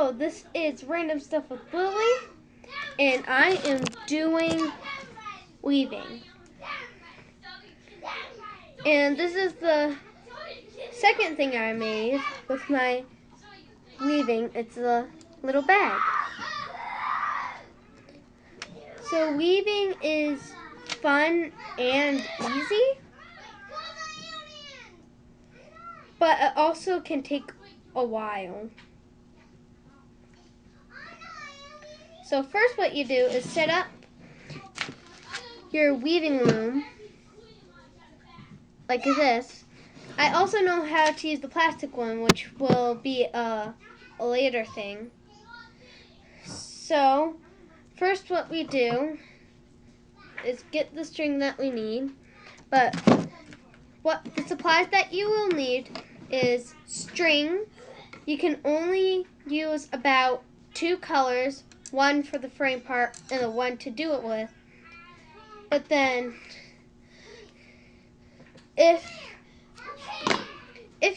So this is Random Stuff with Lily, and I am doing weaving. And this is the second thing I made with my weaving. It's a little bag. So weaving is fun and easy, but it also can take a while. So first what you do is set up your weaving loom like this. I also know how to use the plastic one, which will be a later thing. So first what we do is get the string that we need, but what the supplies that you will need is string. You can only use about 2 colors, one for the frame part and the one to do it with. But then if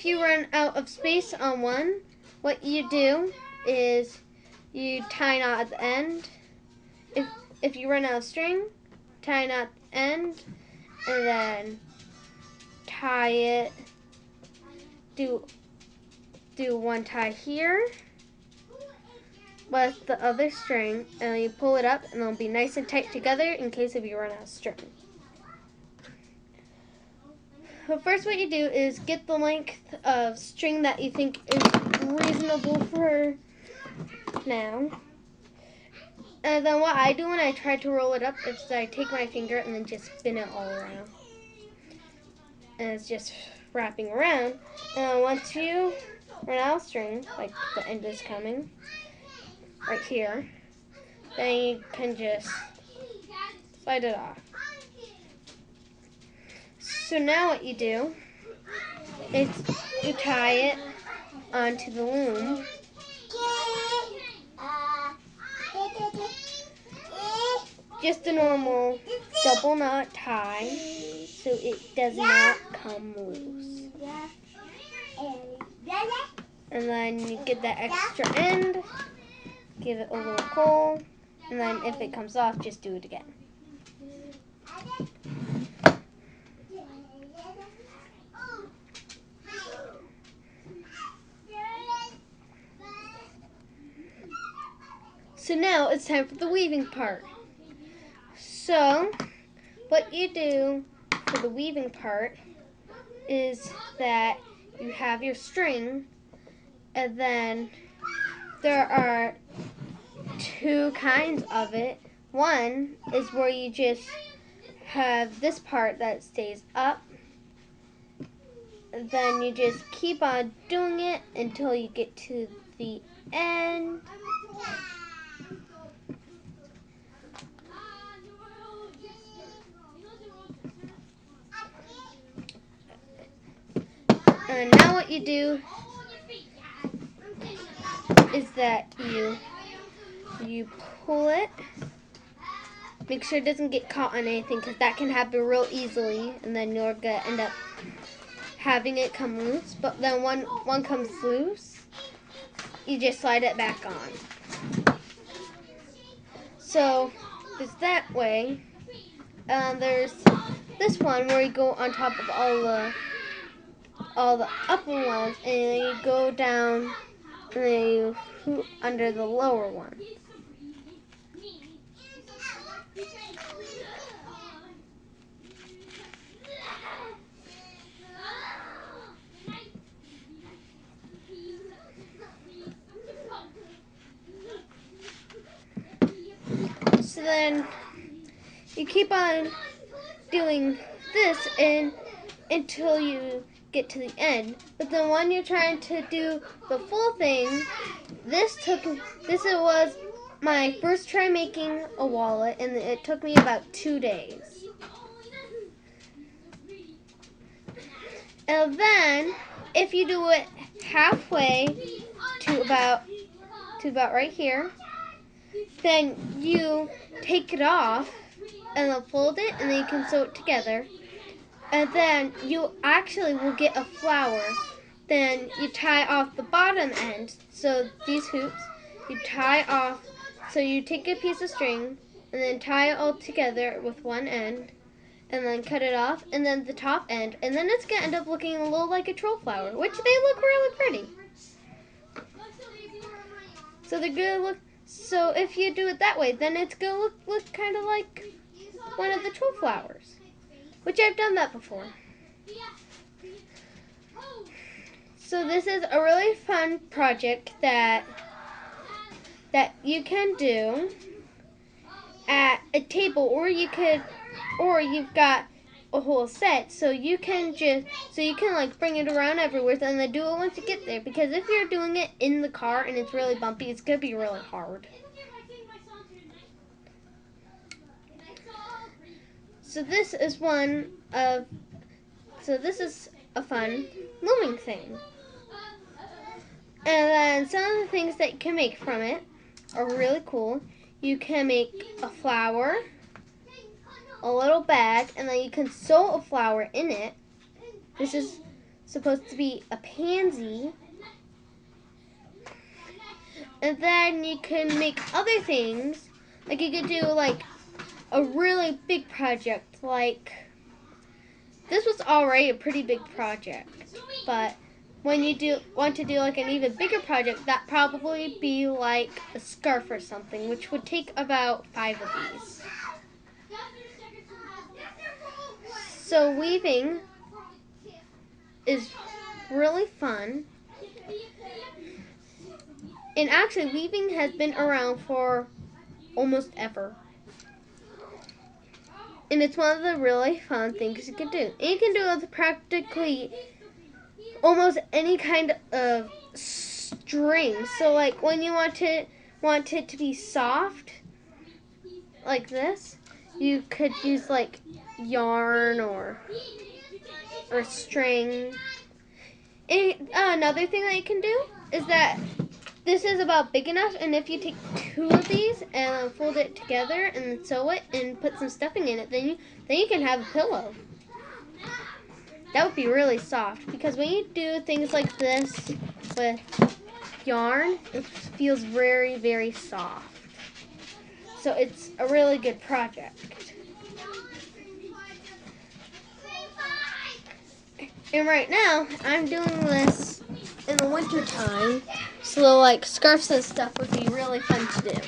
you run out of space on one, what you do is you tie a knot at the end. If you run out of string, tie a knot at the end, and then tie it, do one tie here with the other string, and you pull it up and it'll be nice and tight together in case if you run out of string. So first what you do is get the length of string that you think is reasonable for now. And then what I do when I try to roll it up is I take my finger and then just spin it all around. And it's just wrapping around. And once you run out of string, like the end is coming, right here, then you can just slide it off. So now what you do is you tie it onto the loom. Just a normal double knot tie so it does not come loose. And then you get that extra end, give it a little pull, and then if it comes off, just do it again. So now it's time for the weaving part. So what you do for the weaving part is that you have your string, and then there are 2 kinds of it. One is where you just have this part that stays up, and then you just keep on doing it until you get to the end. And now what you do is that you pull it. Make sure it doesn't get caught on anything, because that can happen real easily, and then you're going to end up having it come loose. But then when one comes loose, you just slide it back on. So there's that way. There's this one where you go on top of all the upper ones, and then you go down and then you hoop under the lower one. So then you keep on doing this until you get to the end. But then when you're trying to do the full thing, this was my first try making a wallet, and it took me about 2 days. And then if you do it halfway to about right here, then you take it off and then fold it, and then you can sew it together. And then you actually will get a flower. Then you tie off the bottom end, so these hoops, you tie off. So you take a piece of string and then tie it all together with one end, and then cut it off, and then the top end, and then it's gonna end up looking a little like a troll flower, which they look really pretty. So they're gonna look. So if you do it that way, then it's gonna look kind of like one of the troll flowers, which I've done that before. So this is a really fun project that you can do at a table, or you've got a whole set, so you can like bring it around everywhere and then do it once you get there, because if you're doing it in the car and it's really bumpy, it's gonna be really hard. So this is a fun looming thing. And then some of the things that you can make from it are really cool. You can make a flower, a little bag, and then you can sew a flower in it. This is supposed to be a pansy. And then you can make other things. Like you could do like a really big project. Like this was already a pretty big project, but when you want to do like an even bigger project, that probably be like a scarf or something, which would take about 5 of these. So weaving is really fun. And actually, weaving has been around for almost ever. And it's one of the really fun things you can do. And you can do it with practically almost any kind of string. So like when you want it to be soft, like this, you could use like yarn or string. And another thing that you can do is that this is about big enough, and if you take 2 of these and fold it together and sew it and put some stuffing in it, then you can have a pillow. That would be really soft, because when you do things like this with yarn, it feels very, very soft. So it's a really good project. And right now, I'm doing this in the winter time, so like scarves and stuff would be really fun to do.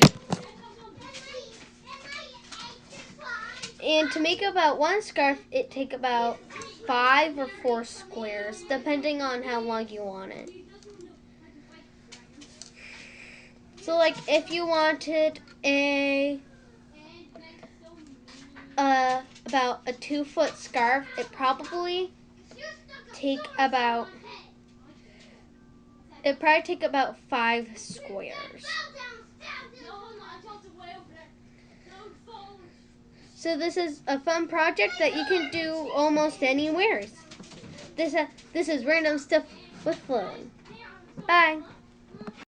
And to make about one scarf, it take about 5 or 4 squares, depending on how long you want it. So like if you wanted about a 2-foot scarf, it probably take about 5 squares. So this is a fun project that you can do almost anywhere. This is Random Stuff with Lily. Bye.